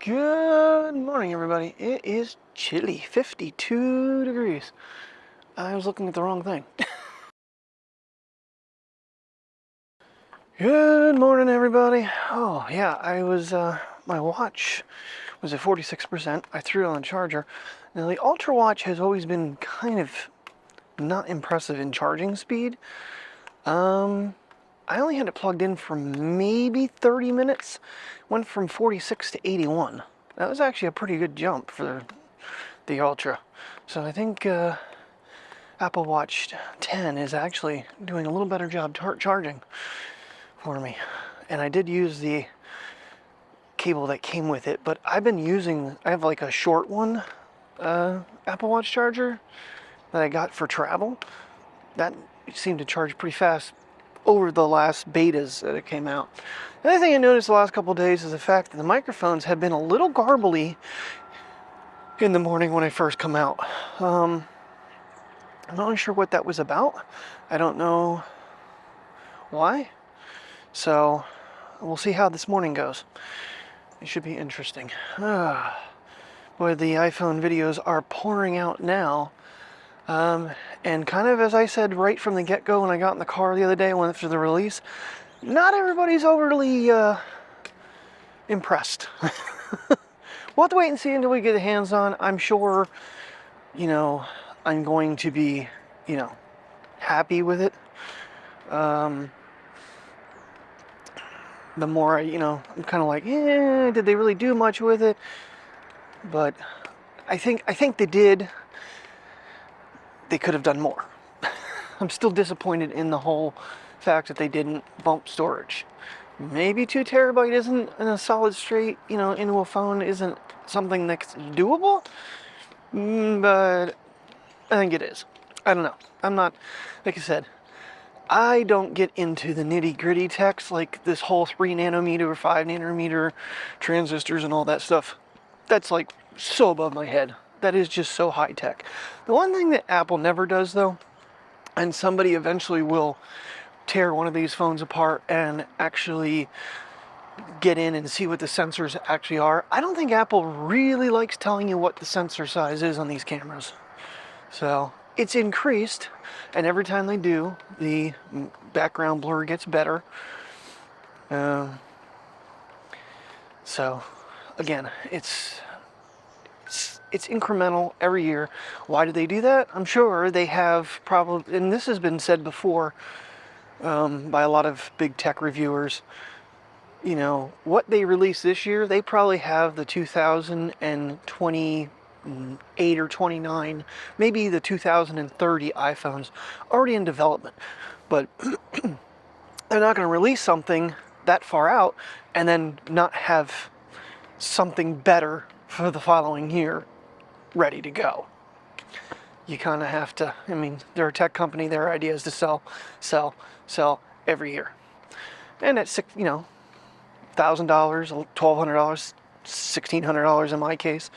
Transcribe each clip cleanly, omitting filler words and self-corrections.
Good morning, everybody. It is chilly, 52 degrees. I was looking at the wrong thing. Good morning, everybody. Oh, yeah, my watch was at 46%. I threw it on the charger. Now, the Ultra watch has always been kind of not impressive in charging speed. I only had it plugged in for maybe 30 minutes. Went from 46 to 81. That was actually a pretty good jump for the Ultra. So I think Apple Watch 10 is actually doing a little better job charging for me. And I did use the cable that came with it, but I have like a short one Apple Watch charger that I got for travel. That seemed to charge pretty fast over the last betas that it came out. The other thing I noticed the last couple of days is the fact that the microphones have been a little garbly in the morning when I first come out. I'm not really sure what that was about. I don't know why. So we'll see how this morning goes. It should be interesting. Boy, the iPhone videos are pouring out now. And kind of as I said right from the get-go when I got in the car the other day when after the release, not everybody's overly impressed. We'll have to wait and see until we get the hands on. I'm sure, I'm going to be, happy with it. The more I'm kind of like, did they really do much with it? But I think they did. They could have done more. I'm still disappointed in the whole fact that they didn't bump storage. Maybe 2 terabyte isn't in a solid straight, into a phone isn't something that's doable, but I think it is. I don't know. I'm not, like I said, I don't get into the nitty gritty techs like this whole 3 nanometer or 5 nanometer transistors and all that stuff. That's like so above my head. That is just so high tech. The one thing that Apple never does though, and somebody eventually will tear one of these phones apart and actually get in and see what the sensors actually are. I don't think Apple really likes telling you what the sensor size is on these cameras. So it's increased, and every time they do, the background blur gets better. So again, it's incremental every year. Why do they do that? I'm sure they have probably, and this has been said before by a lot of big tech reviewers, what they release this year, they probably have the 2028 or 29, maybe the 2030 iPhones already in development. But they're not going to release something that far out and then not have something better for the following year ready to go. You kind of have to, they're a tech company, their idea is to sell every year. And at $1,000, $1,200, $1,600 in my case,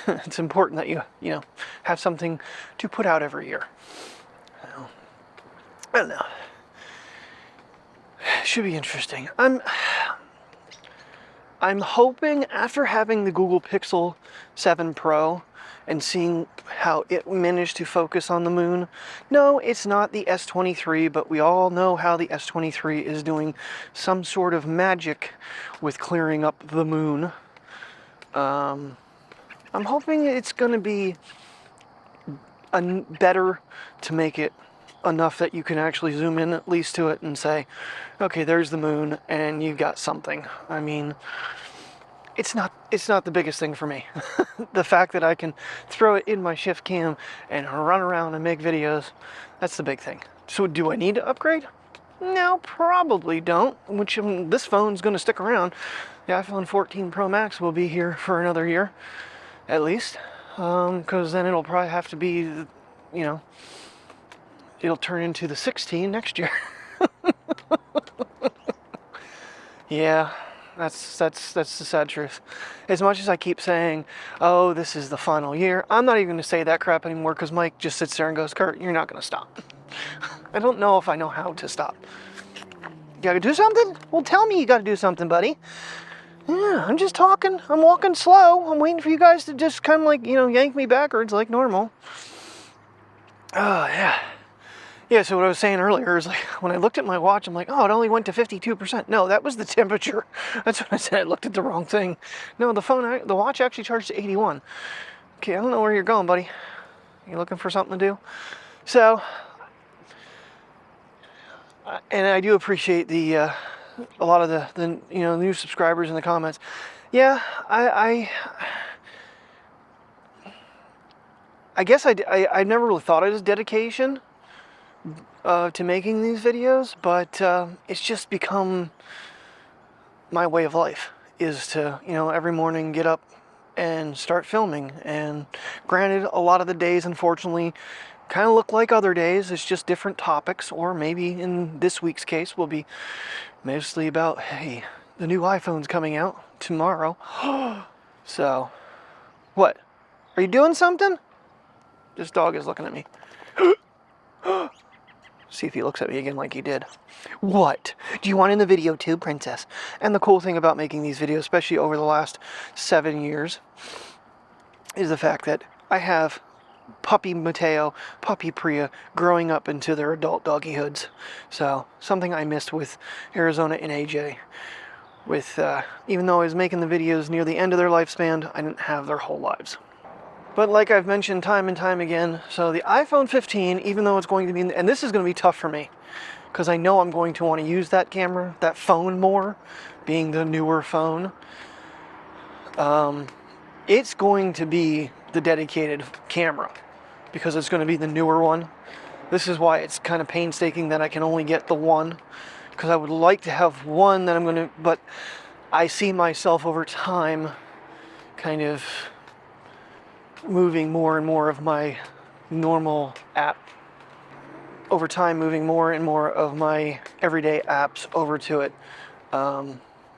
it's important that you have something to put out every year. I don't know. Should be interesting. I'm hoping after having the Google Pixel 7 Pro and seeing how it managed to focus on the moon. No, it's not the S23, but we all know how the S23 is doing some sort of magic with clearing up the moon. I'm hoping it's going to be better to make it enough that you can actually zoom in at least to it and say, okay, there's the moon and you've got something. It's not the biggest thing for me. The fact that I can throw it in my ShiftCam and run around and make videos, that's the big thing. So do I need to upgrade? No, probably don't, this phone's going to stick around. The iPhone 14 Pro Max will be here for another year, at least, because then it'll probably have to be, it'll turn into the 16 next year. Yeah, that's the sad truth. As much as I keep saying, oh, this is the final year, I'm not even going to say that crap anymore because Mike just sits there and goes, Kurt, you're not going to stop. I don't know if I know how to stop. You got to do something? Well, tell me you got to do something, buddy. Yeah, I'm just talking. I'm walking slow. I'm waiting for you guys to just kind of like, you know, yank me backwards like normal. Oh, yeah. Yeah, so what I was saying earlier is like, when I looked at my watch, I'm like, oh, it only went to 52%. No, that was the temperature. That's what I said. I looked at the wrong thing. No, the watch actually charged to 81. Okay, I don't know where you're going, buddy. You looking for something to do? So, and I do appreciate a lot of the you know, new subscribers in the comments. Yeah, I guess I never really thought of it as dedication to making these videos, but it's just become my way of life, is to, you know, every morning get up and start filming. And granted, a lot of the days, unfortunately, kind of look like other days. It's just different topics, or maybe in this week's case will be mostly about, hey, the new iPhone's coming out tomorrow. So, what? Are you doing something? This dog is looking at me. See if he looks at me again like he did. What? Do you want in the video too, princess? And the cool thing about making these videos, especially over the last 7 years, is the fact that I have puppy Mateo, puppy Priya growing up into their adult doggyhoods. So, something I missed with Arizona and AJ. With, even though I was making the videos near the end of their lifespan, I didn't have their whole lives. But like I've mentioned time and time again, so the iPhone 15, even though it's going to be, and this is going to be tough for me, because I know I'm going to want to use that camera, that phone more, being the newer phone. It's going to be the dedicated camera, because it's going to be the newer one. This is why it's kind of painstaking that I can only get the one, because I would like to have one that I'm going to, but I see myself over time kind of moving more and more of my normal app, over time moving more and more of my everyday apps over to it.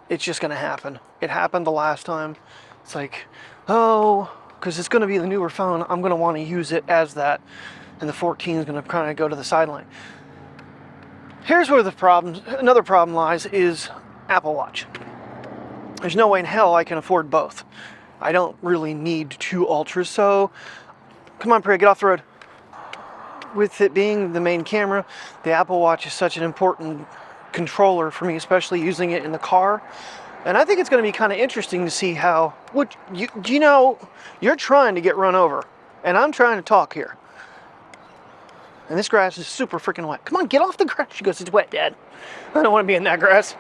It's just going to happen. It happened the last time. It's like, oh, because it's going to be the newer phone, I'm going to want to use it as that, and the 14 is going to kind of go to the sideline. Here's where another problem lies, is Apple Watch. There's no way in hell I can afford both. I don't really need 2 Ultras, so come on, Priya, get off the road. With it being the main camera, the Apple Watch is such an important controller for me, especially using it in the car. And I think it's going to be kind of interesting to see how, you know, you're trying to get run over, and I'm trying to talk here. And this grass is super freaking wet. Come on, get off the grass. She goes, it's wet, Dad. I don't want to be in that grass.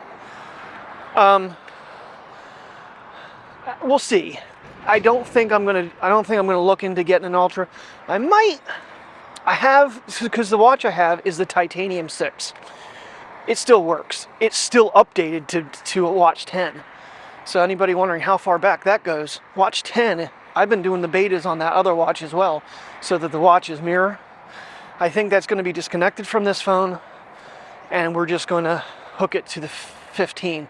We'll see. I don't think I'm gonna look into getting an Ultra. I have, because the watch I have is the Titanium 6. It still works. It's still updated to a Watch 10. So anybody wondering how far back that goes, Watch 10, I've been doing the betas on that other watch as well, so that the watches mirror. I think that's going to be disconnected from this phone, and we're just going to hook it to the 15.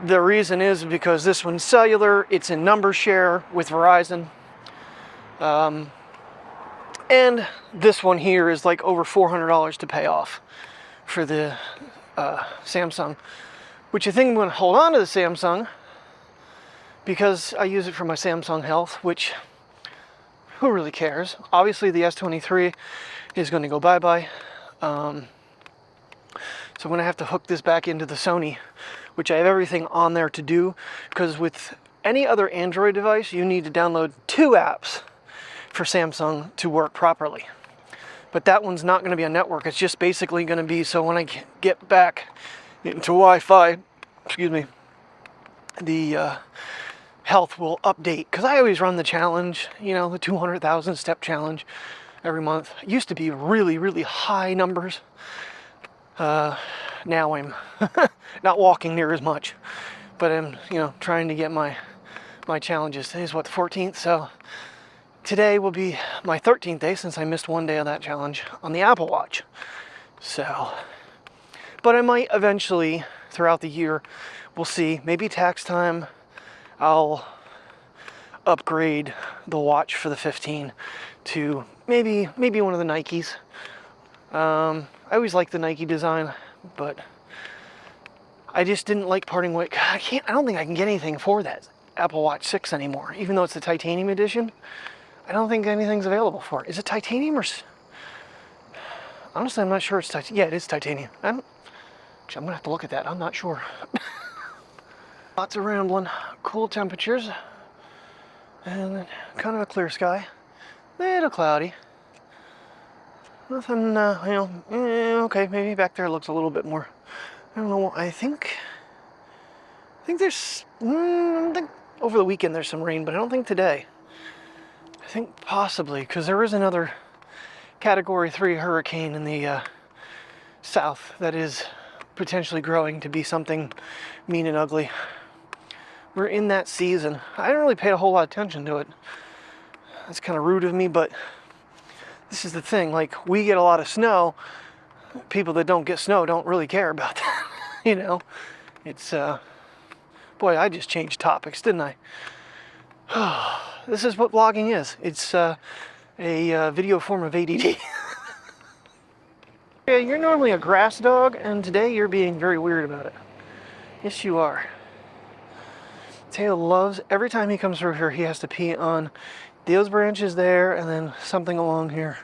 The reason is because this one's cellular, it's in number share with Verizon. And this one here is like over $400 to pay off for the Samsung. Which I think I'm going to hold on to the Samsung, because I use it for my Samsung Health, which, who really cares? Obviously the S23 is going to go bye-bye. So I'm going to have to hook this back into the Sony, which I have everything on there to do, because with any other Android device, you need to download 2 apps for Samsung to work properly. But that one's not going to be a network. It's just basically going to be so when I get back into Wi-Fi, excuse me, the health will update. Because I always run the challenge, you know, the 200,000 step challenge every month. It used to be really, really high numbers. Now I'm not walking near as much, but I'm, you know, trying to get my challenges. Today's what, the 14th? So today will be my 13th day since I missed one day of that challenge on the Apple Watch. So, but I might eventually, throughout the year, we'll see, maybe tax time, I'll upgrade the watch for the 15 to maybe one of the Nikes. I always like the Nike design, but I just didn't like parting with. I don't think I can get anything for that Apple Watch 6 anymore, even though it's the titanium edition. I don't think anything's available for it. Is it titanium or? Honestly, I'm not sure it's titanium. Yeah, it is titanium. I'm gonna have to look at that. I'm not sure. Lots of rambling, cool temperatures, and kind of a clear sky. Little cloudy. Nothing, okay, maybe back there looks a little bit more. I don't know. I think there's. I think over the weekend there's some rain, but I don't think today. I think possibly because there is another Category 3 hurricane in the south that is potentially growing to be something mean and ugly. We're in that season. I don't really pay a whole lot of attention to it. That's kind of rude of me, but this is the thing. Like, we get a lot of snow. People that don't get snow don't really care about that. You know, it's boy, I just changed topics, didn't I? This is what vlogging is. It's a video form of ADD. Yeah, you're normally a grass dog, and today you're being very weird about it. Yes, you are. Tail loves, every time he comes through here, he has to pee on those branches there, and then something along here.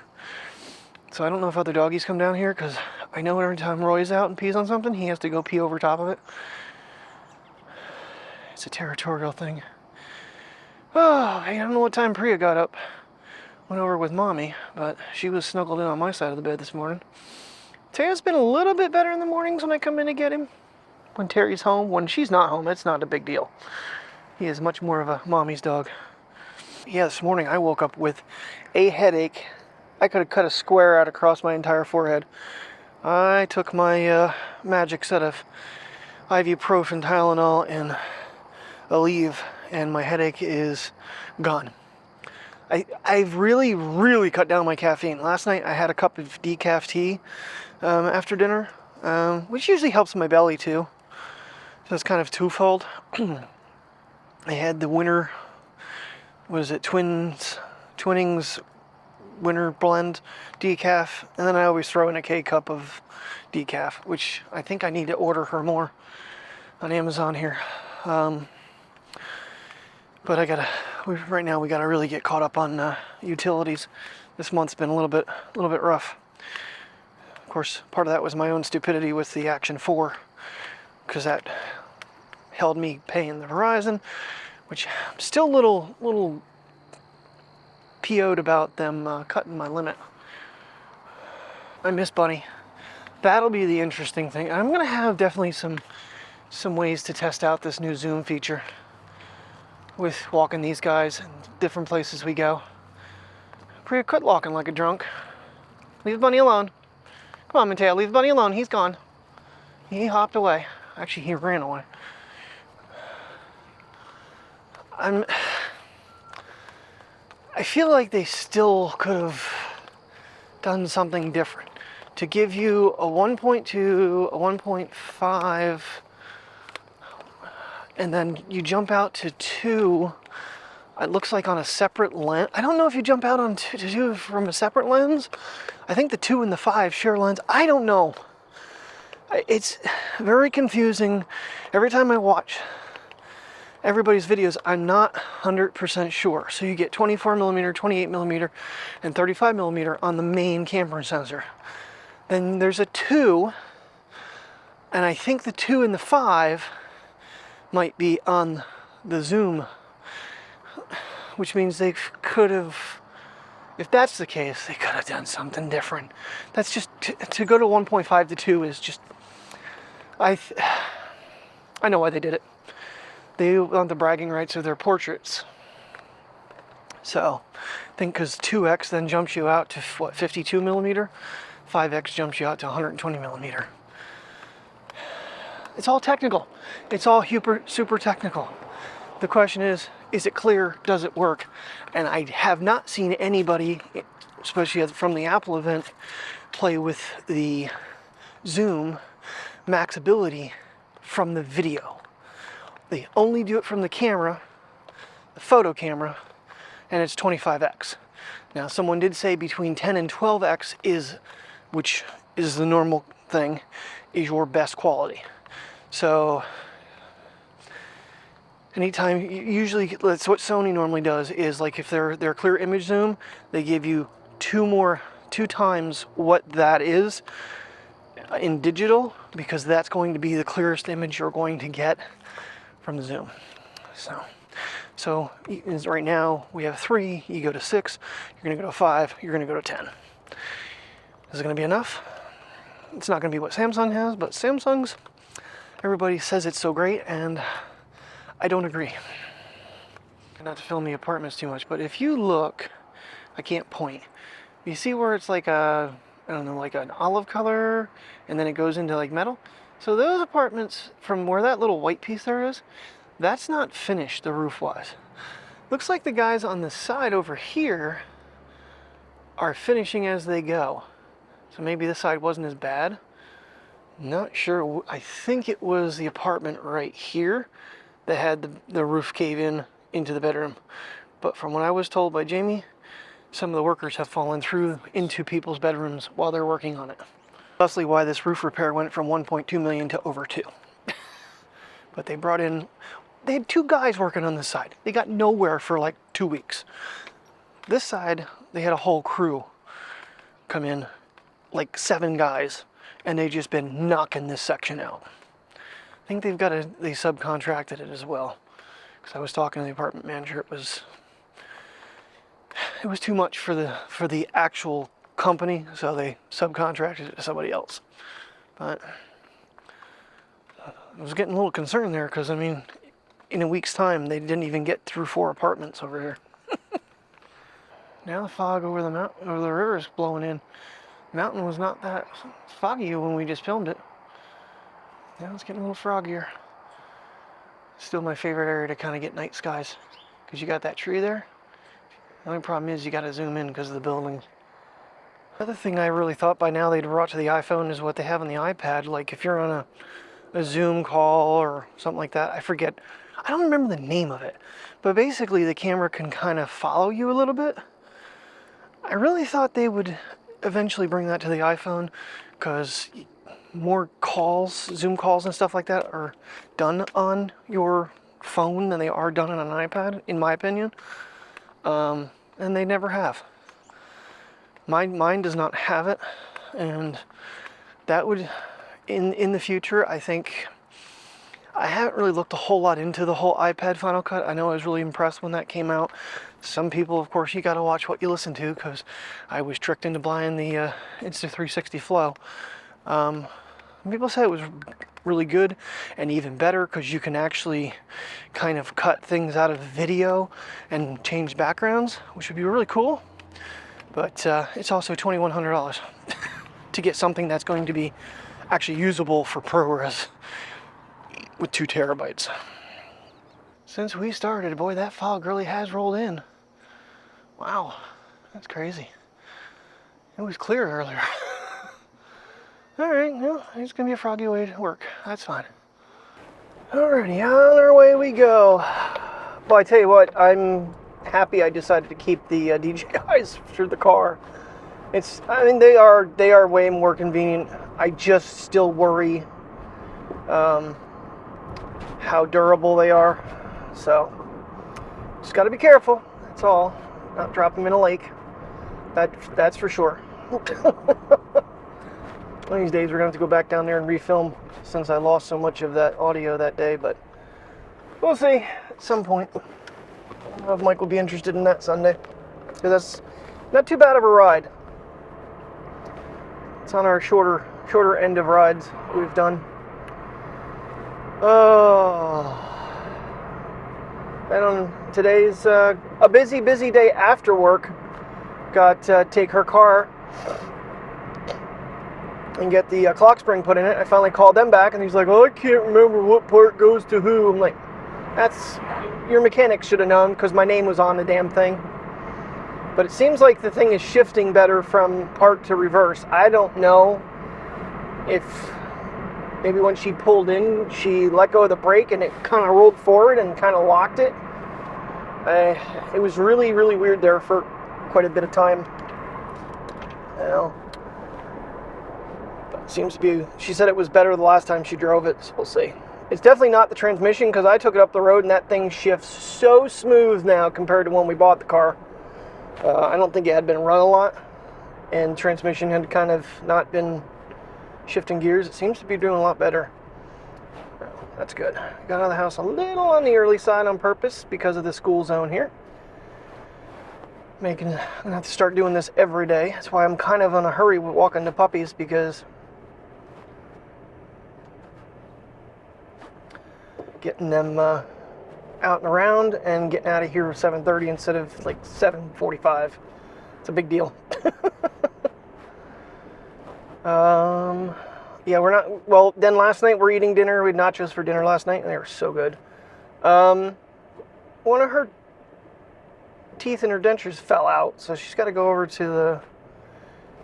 So I don't know if other doggies come down here, because I know every time Roy's out and pees on something, he has to go pee over top of it. It's a territorial thing. Oh, I don't know what time Priya got up. Went over with Mommy, but she was snuggled in on my side of the bed this morning. Taya's been a little bit better in the mornings when I come in to get him. When Terry's home, when she's not home, it's not a big deal. He is much more of a mommy's dog. Yeah, this morning I woke up with a headache. I could have cut a square out across my entire forehead. I took my magic set of ibuprofen, Tylenol, and Aleve, and my headache is gone. I've really cut down my caffeine. Last night I had a cup of decaf tea after dinner, which usually helps my belly too. So it's kind of twofold. I had the winter, Twinings winter blend decaf, and then I always throw in a K-cup of decaf, which I think I need to order her more on Amazon here. But right now we gotta really get caught up on utilities. This month's been a little bit rough. Of course, part of that was my own stupidity with the Action 4, because that held me paying the Verizon, which I'm still a little PO'd about them cutting my limit. I miss Bunny. That'll be the interesting thing. I'm gonna have definitely some ways to test out this new zoom feature with walking these guys and different places we go. Priya quit walking like a drunk. Leave Bunny alone. Come on, Mateo, leave Bunny alone. He's gone. He hopped away. Actually, he ran away. I feel like they still could have done something different. To give you a 1.2, a 1.5, and then you jump out to 2, it looks like on a separate lens. I don't know if you jump out on 2 from a separate lens. I think the 2 and the 5 share lens. I don't know. It's very confusing. Every time I watch everybody's videos, I'm not 100% sure. So you get 24mm, 28mm, and 35mm on the main camera sensor. Then there's a 2, and I think the 2 and the 5 might be on the zoom, which means they could have, if that's the case, they could have done something different. That's just, to go to 1.5 to 2 is just, I know why they did it. They want the bragging rights of their portraits. So, I think because 2x then jumps you out to, what, 52mm? 5x jumps you out to 120mm. It's all technical. It's all super technical. The question is it clear? Does it work? And I have not seen anybody, especially from the Apple event, play with the zoom max ability from the video. They only do it from the camera, the photo camera, and it's 25x. Now, someone did say between 10 and 12x which is the normal thing, is your best quality. So anytime, usually that's what Sony normally does, is like if they're clear image zoom, they give you two times what that is in digital, because that's going to be the clearest image you're going to get from the zoom. So right now we have 3, you go to 6, you're going to go to 5, you're going to go to 10. Is it going to be enough? It's not going to be what Samsung has, but Samsung's, everybody says it's so great, and I don't agree. Not to film the apartments too much, but if you look, I can't point. You see where it's like a, I don't know, like an olive color, and then it goes into like metal? So those apartments, from where that little white piece there is, that's not finished, the roof-wise. Looks like the guys on the side over here are finishing as they go. So maybe this side wasn't as bad. Not sure. I think it was the apartment right here that had the roof cave in into the bedroom. But from what I was told by Jamie, some of the workers have fallen through into people's bedrooms while they're working on it. Thusly why this roof repair went from 1.2 million to over 2. But they brought in, they had 2 guys working on this side. They got nowhere for like 2 weeks. This side, they had a whole crew come in, like 7 guys, and they just been knocking this section out. I think they subcontracted it as well. Because I was talking to the apartment manager, it was too much for the actual company, so they subcontracted it to somebody else. But I was getting a little concerned there, because I mean, in a week's time they didn't even get through 4 apartments over here. Now the fog over the river is blowing in. The mountain was not that foggy when we just filmed it. Now it's getting a little froggier. Still my favorite area to kind of get night skies, because you got that tree there. The only problem is you got to zoom in because of the building. Another thing I really thought by now they'd brought to the iPhone is what they have on the iPad. Like if you're on a Zoom call or something like that, I forget. I don't remember the name of it. But basically the camera can kind of follow you a little bit. I really thought they would eventually bring that to the iPhone, because more calls, Zoom calls and stuff like that are done on your phone than they are done on an iPad, in my opinion. And they never have. Mine does not have it, and that would, in the future, I think. I haven't really looked a whole lot into the whole iPad Final Cut. I know I was really impressed when that came out. Some people, of course, you got to watch what you listen to, because I was tricked into buying the Insta360 Flow. People say it was really good and even better, because you can actually kind of cut things out of video and change backgrounds, which would be really cool. But it's also $2,100 to get something that's going to be actually usable for ProRes with 2 terabytes. Since we started, boy, that fog really has rolled in. Wow, that's crazy. It was clear earlier. All right, well, it's gonna be a froggy way to work. That's fine. Alrighty, on our way we go. Well, I tell you what, I'm happy I decided to keep the DJIs for the car. I mean, they are way more convenient. I just still worry how durable they are. So, just got to be careful. That's all. Not drop them in a lake. That's for sure. One of these days we're going to have to go back down there and refilm, since I lost so much of that audio that day, but we'll see at some point. I don't know if Mike will be interested in that Sunday, because that's not too bad of a ride. It's on our shorter end of rides we've done. Oh. And on today's a busy day after work. Got to take her car and get the clock spring put in it. I finally called them back, and he's like, "Oh, I can't remember what part goes to who." I'm like, "That's, your mechanic should have known, because my name was on the damn thing." But it seems like the thing is shifting better from park to reverse. I don't know if maybe when she pulled in, she let go of the brake and it kind of rolled forward and kind of locked it. It was really, really weird there for quite a bit of time. You know. But Seems to be, she said it was better the last time she drove it, so we'll see. It's definitely not the transmission, because I took it up the road and that thing shifts so smooth now compared to when we bought the car. I don't think it had been run a lot, and transmission had kind of not been shifting gears. It seems to be doing a lot better. That's good. Got out of the house a little on the early side on purpose because of the school zone here. I'm gonna have to start doing this every day. That's why I'm kind of in a hurry with walking the puppies, because getting them out and around and getting out of here at 7:30 instead of like 7:45. It's a big deal. Yeah, we're not, well, then last night we're eating dinner. We had nachos for dinner last night, and they were so good. One of her teeth and her dentures fell out, so she's got to go over to the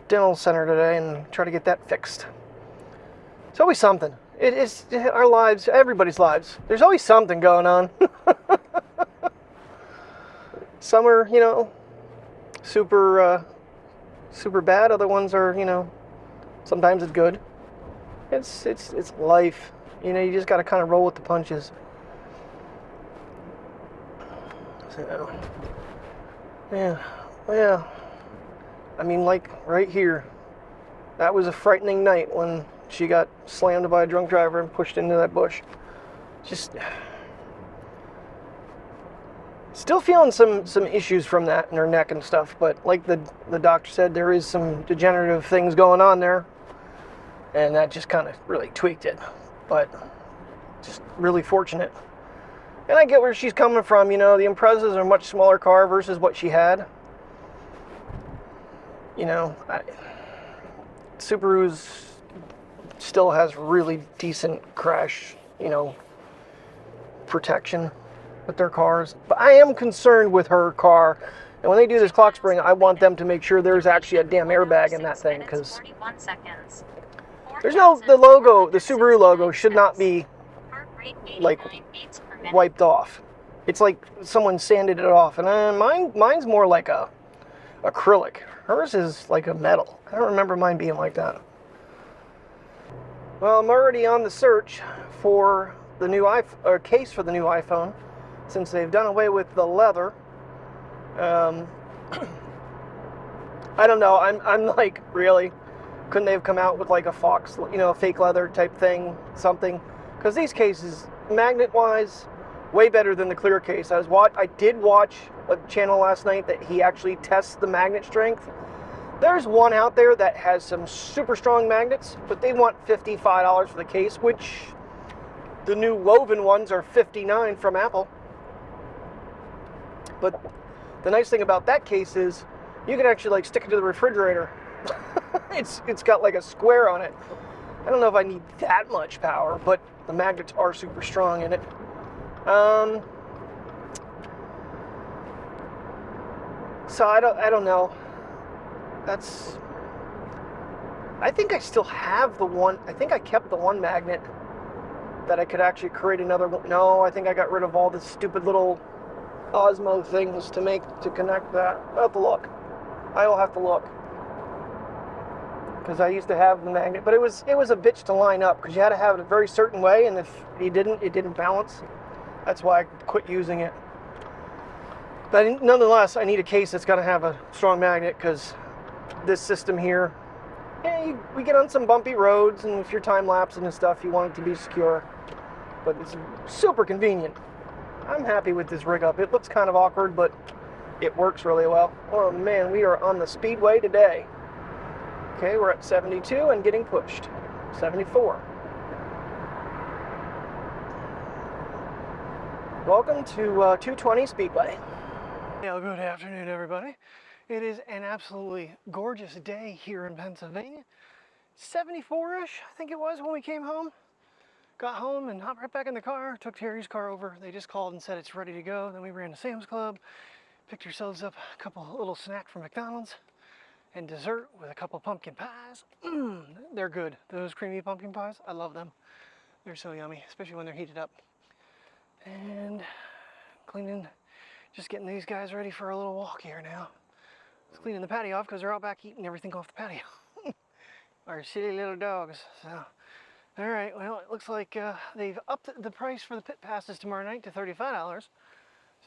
dental center today and try to get that fixed. It's always something. It is our lives, everybody's lives. There's always something going on. Some are, you know, super bad. Other ones are, you know, sometimes it's good. It's life. You know, you just got to kind of roll with the punches. So, yeah, well, I mean, like right here, that was a frightening night when she got slammed by a drunk driver and pushed into that bush. Just still feeling some issues from that in her neck and stuff, but like the doctor said, there is some degenerative things going on there, and that just kind of really tweaked it. But just really fortunate. And I get where she's coming from. You know, the Imprezas are a much smaller car versus what she had. You know, Subaru's still has really decent crash, you know, protection with their cars. But I am concerned with her car. And when they do this clock spring, I want them to make sure there's actually a damn airbag in that thing, because there's no, the logo, the Subaru logo should not be like wiped off. It's like someone sanded it off, and mine's more like a acrylic. Hers is like a metal. I don't remember mine being like that. Well, I'm already on the search for the new case for the new iPhone, since they've done away with the leather. I don't know. I'm like, really? Couldn't they have come out with like a Fox, you know, a fake leather type thing, something? Because these cases, magnet-wise, way better than the clear case. I did watch a channel last night that he actually tests the magnet strength. There's one out there that has some super strong magnets, but they want $55 for the case, which the new woven ones are $59 from Apple. But the nice thing about that case is you can actually like stick it to the refrigerator. It's got like a square on it. I don't know if I need that much power, but the magnets are super strong in it. So I don't know. I think I still have the one. I think I kept the one magnet that I could actually create another one. No, I think I got rid of all the stupid little Osmo things to connect that. I'll have to look. I will have to look. Because I used to have the magnet, but it was a bitch to line up, because you had to have it a very certain way, and if you didn't, it didn't balance. That's why I quit using it. But nonetheless, I need a case that's going to have a strong magnet, because this system here, yeah, we get on some bumpy roads, and if you're time-lapsing and stuff, you want it to be secure. But it's super convenient. I'm happy with this rig up. It looks kind of awkward, but it works really well. Oh man, we are on the speedway today. Okay, we're at 72 and getting pushed. 74. Welcome to 220 Speedway. Yeah, good afternoon, everybody. It is an absolutely gorgeous day here in Pennsylvania. 74-ish, I think it was, when we came home. Got home and hopped right back in the car, took Terry's car over. They just called and said it's ready to go. Then we ran to Sam's Club, picked ourselves up a couple little snacks from McDonald's, and dessert with a couple pumpkin pies. They're good. Those creamy pumpkin pies, I love them. They're so yummy, especially when they're heated up. And cleaning, just getting these guys ready for a little walk here now. Just cleaning the patio off because they're out back eating everything off the patio. Our silly little dogs. So, all right. Well, it looks like they've upped the price for the pit passes tomorrow night to $35.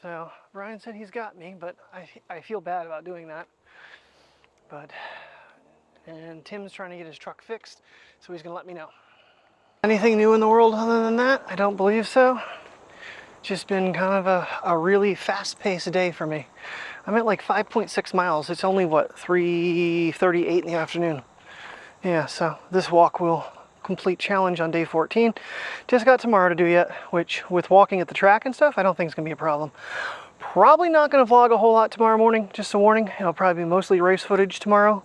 So Brian said he's got me, but I feel bad about doing that. And Tim's trying to get his truck fixed, so he's gonna let me know. Anything new in the world other than that? I don't believe so. Just been kind of a really fast-paced day for me. I'm at like 5.6 miles. It's only, what, 3:38 in the afternoon. Yeah, so this walk will complete challenge on day 14. Just got tomorrow to do yet, which with walking at the track and stuff, I don't think it's gonna be a problem. Probably not gonna vlog a whole lot tomorrow morning, just a warning. It'll probably be mostly race footage tomorrow.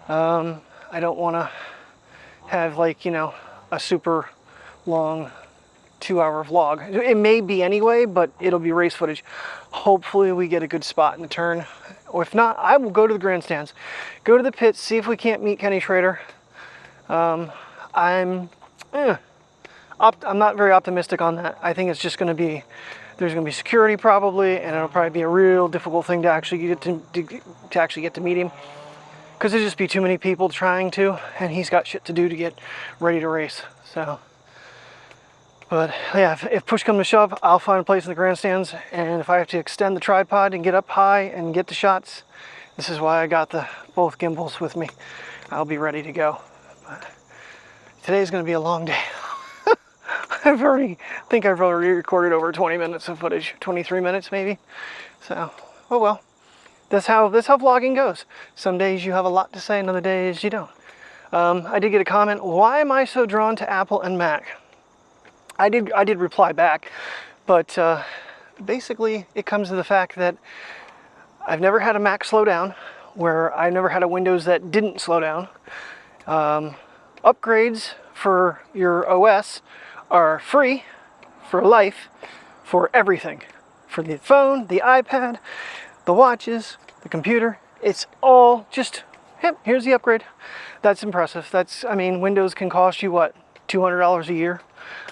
I don't wanna have, like, you know, a super long 2-hour vlog. It may be anyway, but it'll be race footage. Hopefully we get a good spot in the turn. Or if not, I will go to the grandstands, go to the pits, see if we can't meet Kenny Schrader. I'm not very optimistic on that. I think it's just going to be, there's going to be security probably, and it'll probably be a real difficult thing to actually get to meet him, because there'll just be too many people trying to, and he's got shit to do to get ready to race. So, but yeah, if push comes to shove, I'll find a place in the grandstands, and if I have to extend the tripod and get up high and get the shots, this is why I got both gimbals with me. I'll be ready to go. But today's going to be a long day. I've already recorded over 20 minutes of footage, 23 minutes maybe. So, oh well. That's how vlogging goes. Some days you have a lot to say, and other days you don't. I did get a comment, why am I so drawn to Apple and Mac? I did reply back, but basically it comes to the fact that I've never had a Mac slow down, where I never had a Windows that didn't slow down. Upgrades for your OS are free for life, for everything. For the phone, the iPad, the watches, the computer. It's all just, yep, here's the upgrade. That's impressive. I mean, Windows can cost you, what, $200 a year?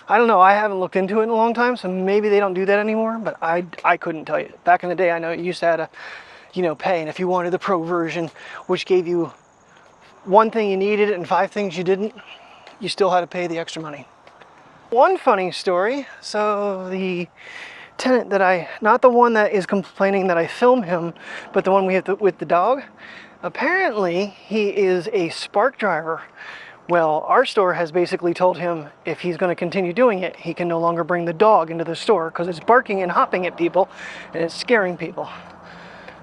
I don't know, I haven't looked into it in a long time, so maybe they don't do that anymore, but I couldn't tell you. Back in the day, I know you used to have to, you know, pay, and if you wanted the Pro version, which gave you one thing you needed and 5 things you didn't, you still had to pay the extra money. One funny story, so the tenant that not the one that is complaining that I film him, but the one we have with the dog, apparently he is a spark driver. Well, our store has basically told him if he's going to continue doing it, he can no longer bring the dog into the store because it's barking and hopping at people and it's scaring people.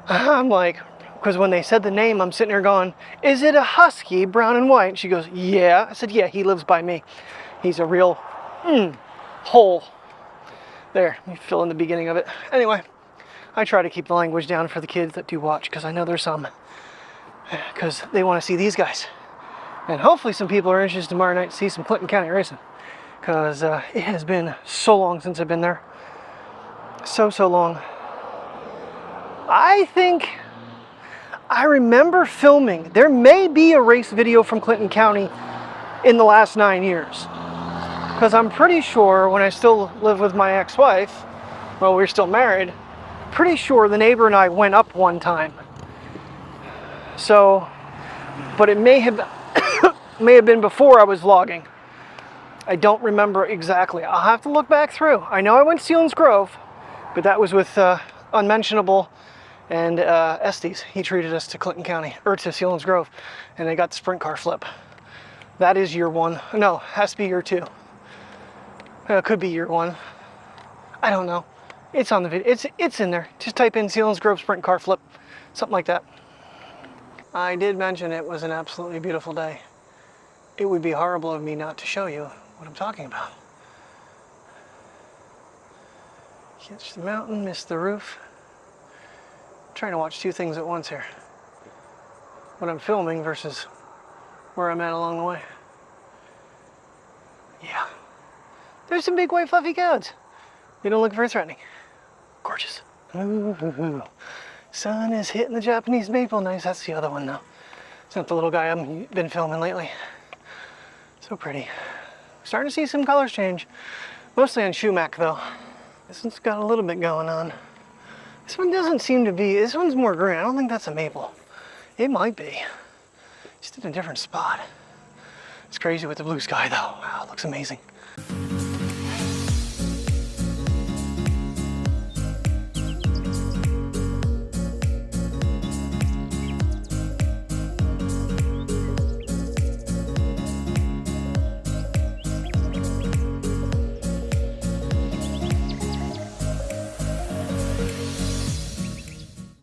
I'm like, because when they said the name, I'm sitting there going, is it a husky, brown and white? And she goes, yeah. I said, yeah, he lives by me. He's a real hole. There, you fill in the beginning of it. Anyway, I try to keep the language down for the kids that do watch, because I know there's some, because they want to see these guys. And hopefully some people are interested tomorrow night to see some Clinton County racing, because it has been so long since I've been there. So long. I think I remember filming. There may be a race video from Clinton County in the last 9 years. Because I'm pretty sure when I still lived with my ex-wife, well, we were still married, pretty sure the neighbor and I went up one time. So, but it may have been before I was vlogging. I don't remember exactly. I'll have to look back through. I know I went to Sealands Grove, but that was with Unmentionable and Estes. He treated us to Clinton County, or to Sealands Grove, and they got the sprint car flip. That is year 1. No, has to be year 2. It could be year 1. I don't know. It's on the video. It's in there. Just type in Sealands Grove sprint car flip. Something like that. I did mention it was an absolutely beautiful day. It would be horrible of me not to show you what I'm talking about. Catch the mountain, miss the roof. I'm trying to watch 2 things at once here. What I'm filming versus where I'm at along the way. Yeah. There's some big white fluffy clouds. They don't look very threatening. Gorgeous. Ooh. Sun is hitting the Japanese maple. Nice. That's the other one though. It's not the little guy I've been filming lately. So pretty. Starting to see some colors change. Mostly on Shumac though. This one's got a little bit going on. This one doesn't seem to be. This one's more green. I don't think that's a maple. It might be. Just in a different spot. It's crazy with the blue sky though. Wow, it looks amazing.